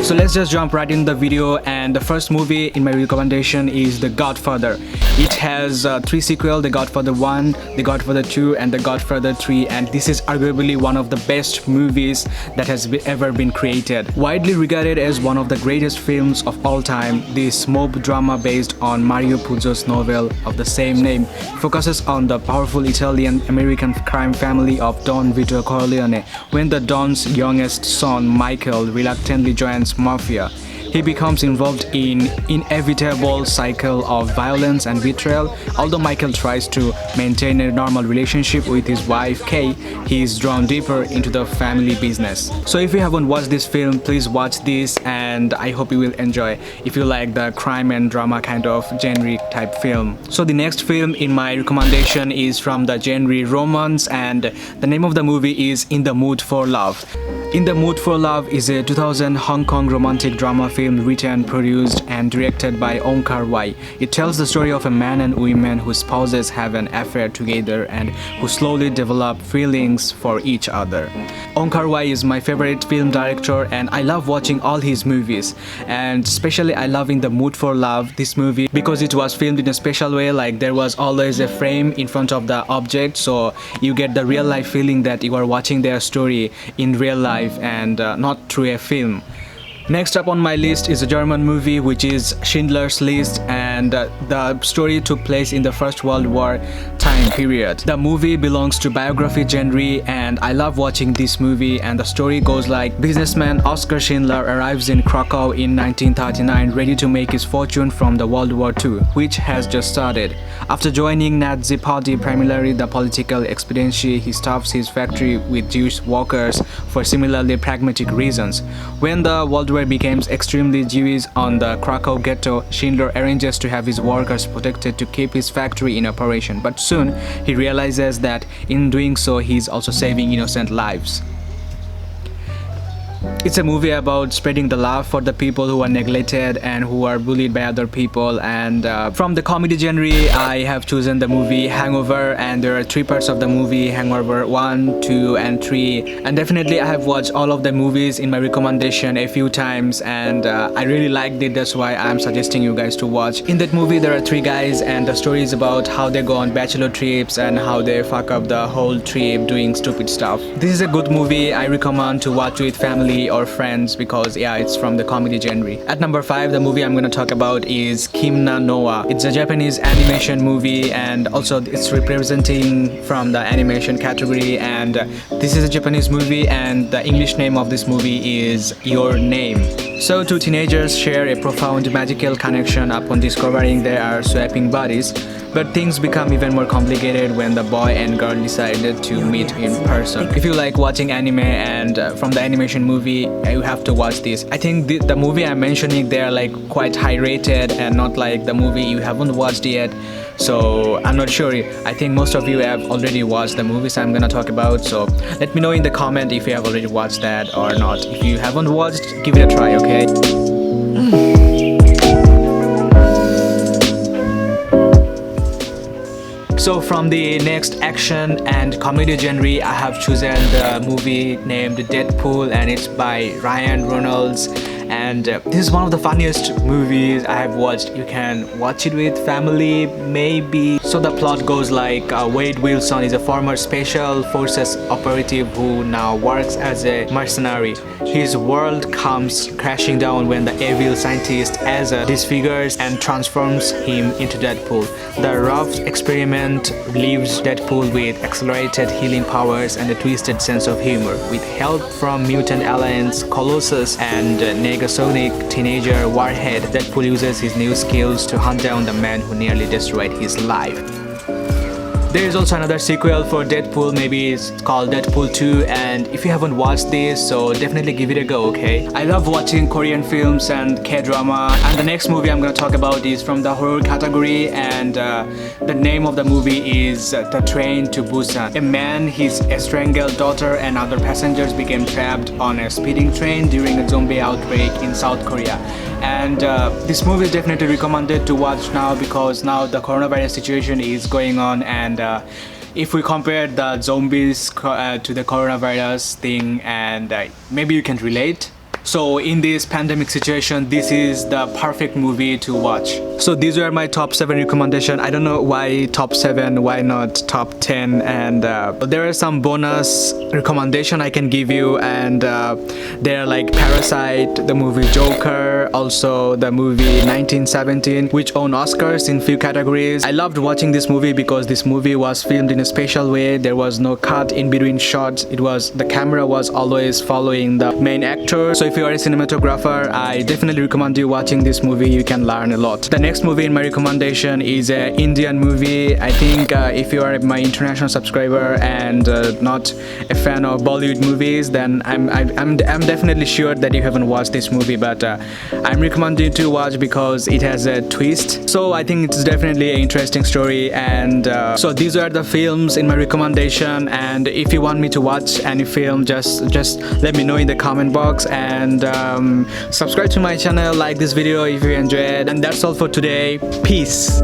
So let's just jump right in the video, and the first movie in my recommendation is The Godfather. It has three sequels: The Godfather 1, The Godfather 2 and The Godfather 3, and this is arguably one of the best movies that has ever been created. Widely regarded as one of the greatest films of all time, this mob drama based on Mario Puzo's novel of the same name focuses on the powerful Italian-American crime family of Don Vito Corleone when the Don's youngest son, Michael, reluctantly joins mafia. He becomes involved in inevitable cycle of violence and betrayal. Although Michael tries to maintain a normal relationship with his wife Kay, he is drawn deeper into the family business. So if you haven't watched this film, please watch this, and I hope you will enjoy if you like the crime and drama kind of genre type film. So the next film in my recommendation is from the genre romance, and the name of the movie is In the Mood for Love. In the Mood for Love is a 2000 Hong Kong romantic drama film written, produced and directed by Kar Wai. It tells the story of a man and woman whose spouses have an affair together and who slowly develop feelings for each other. Kar Wai is my favorite film director, and I love watching all his movies, and especially I love In the Mood for Love, this movie, because it was filmed in a special way. Like, there was always a frame in front of the object, so you get the real life feeling that you are watching their story in real life and not through a film. Next up on my list is a German movie which is Schindler's List, and the story took place in the First World War time period. The movie belongs to biography genre, and I love watching this movie, and the story goes like: businessman Oskar Schindler arrives in Krakow in 1939 ready to make his fortune from the World War II, which has just started. After joining Nazi party, primarily the political expediency, he staffs his factory with Jewish workers for similarly pragmatic reasons. When the World War becomes extremely Jewish on the Krakow ghetto, Schindler arranges to have his workers protected to keep his factory in operation, but soon he realizes that in doing so he is also saving innocent lives. It's a movie about spreading the love for the people who are neglected and who are bullied by other people, and from the comedy genre I have chosen the movie Hangover, and there are three parts of the movie: Hangover 1, 2 and 3, and definitely I have watched all of the movies in my recommendation a few times, and I really liked it. That's why I'm suggesting you guys to watch. In that movie there are three guys, and the story is about how they go on bachelor trips and how they fuck up the whole trip doing stupid stuff. This is a good movie. I recommend to watch with family or friends because yeah, it's from the comedy genre. At number 5, the movie I'm gonna talk about is Nanoha. It's a Japanese animation movie, and also it's representing from the animation category, and this is a Japanese movie, and the English name of this movie is Your Name. So two teenagers share a profound magical connection upon discovering they are swapping bodies, but things become even more complicated when the boy and girl decided to meet in person. If you like watching anime and from the animation movie, you have to watch this. I think the movie I'm mentioning, they are like quite high rated and not like the movie you haven't watched yet. So I'm not sure. I think most of you have already watched the movies I'm gonna talk about, so let me know in the comment if you have already watched that or not. If you haven't watched, give it a try, okay? So from the next action and comedy genre, I have chosen the movie named Deadpool, and it's by Ryan Reynolds. And this is one of the funniest movies I have watched. You can watch it with family, maybe. So the plot goes like Wade Wilson is a former special forces operative who now works as a mercenary. His world comes crashing down when the evil scientist Asa disfigures and transforms him into Deadpool. The rough experiment leaves Deadpool with accelerated healing powers and a twisted sense of humor. With help from Mutant Alliance, Colossus, and Negasonic teenager Warhead, Deadpool uses his new skills to hunt down the man who nearly destroyed his life. There is also another sequel for Deadpool, maybe it's called Deadpool 2, and if you haven't watched this, so definitely give it a go, okay? I love watching Korean films and K-drama, and the next movie I'm gonna talk about is from the horror category, and the name of the movie is The Train to Busan. A man, his estranged daughter and other passengers became trapped on a speeding train during a zombie outbreak in South Korea. And this movie is definitely recommended to watch now because now the coronavirus situation is going on, and if we compare the zombies to the coronavirus thing, and maybe you can relate. So in this pandemic situation, this is the perfect movie to watch. So these were my top 7 recommendation. I don't know why top 7, why not top 10, and there are some bonus recommendation I can give you, and they're like Parasite, the movie Joker, also the movie 1917, which won Oscars in few categories. I loved watching this movie because this movie was filmed in a special way. There was no cut in between shots. The camera was always following the main actor. So if you are a cinematographer, I definitely recommend you watching this movie. You can learn a lot. The next movie in my recommendation is an Indian movie. I think if you are my international subscriber and not a fan of Bollywood movies, then I'm definitely sure that you haven't watched this movie, but I'm recommending you to watch because it has a twist. So I think it's definitely an interesting story, and so these are the films in my recommendation. And if you want me to watch any film, just let me know in the comment box, and subscribe to my channel, like this video if you enjoyed, and that's all for today. Peace.